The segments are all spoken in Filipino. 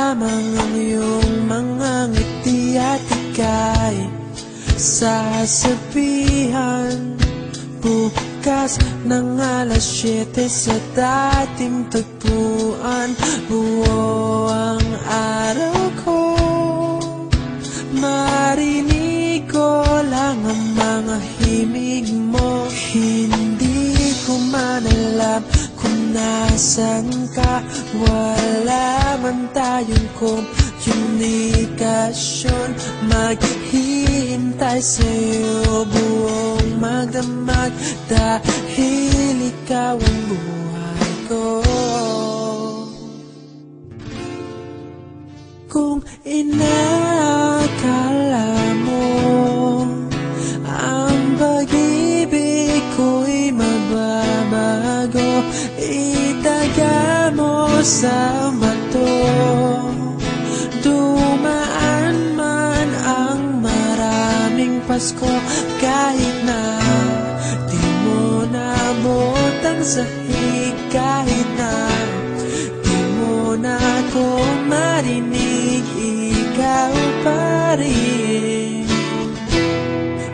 lamang ang iyong mga ngiti at ika'y sasabihan bukas ng alas 7 sa dating tagpuan. Buo ang araw ko, marinig ko lang ang mga himig mo. Hindi ko man alam kung nasan ka, wala man tayong komunikasyon. Maghihintay sa'yo buong magdamag dahil ikaw ang buhay ko. Kung inakala mo ang pag-ibig ko'y mababago, itaga mo sa bato. Dumaan man ang maraming Pasko, kahit na di mo nabot ang sahig, kahit na di mo na ako marinig, ikaw pa rin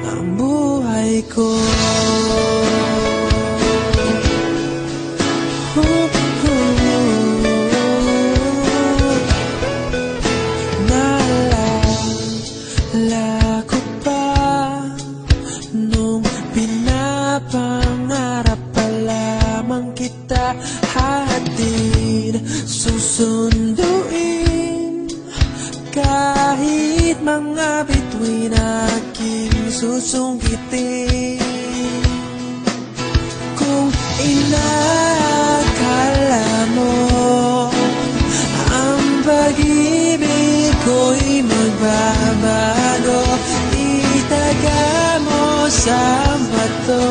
ang buhay ko. Naalala ko pa nung pinapangarap pa lamang kita, hatid susunduin kahit mga bituin aking susungkitin. Kung inakala mo ang pag-ibig ko'y magbabago, itaga mo sa bato.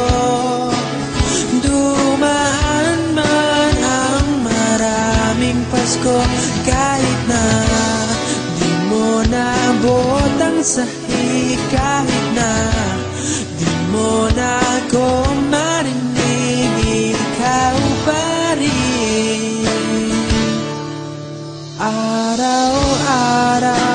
Dumaan man ang maraming Pasko, kahit na di mo nabot ang sahig, kahit na di mo na ako marinig, ikaw pa rin araw-araw.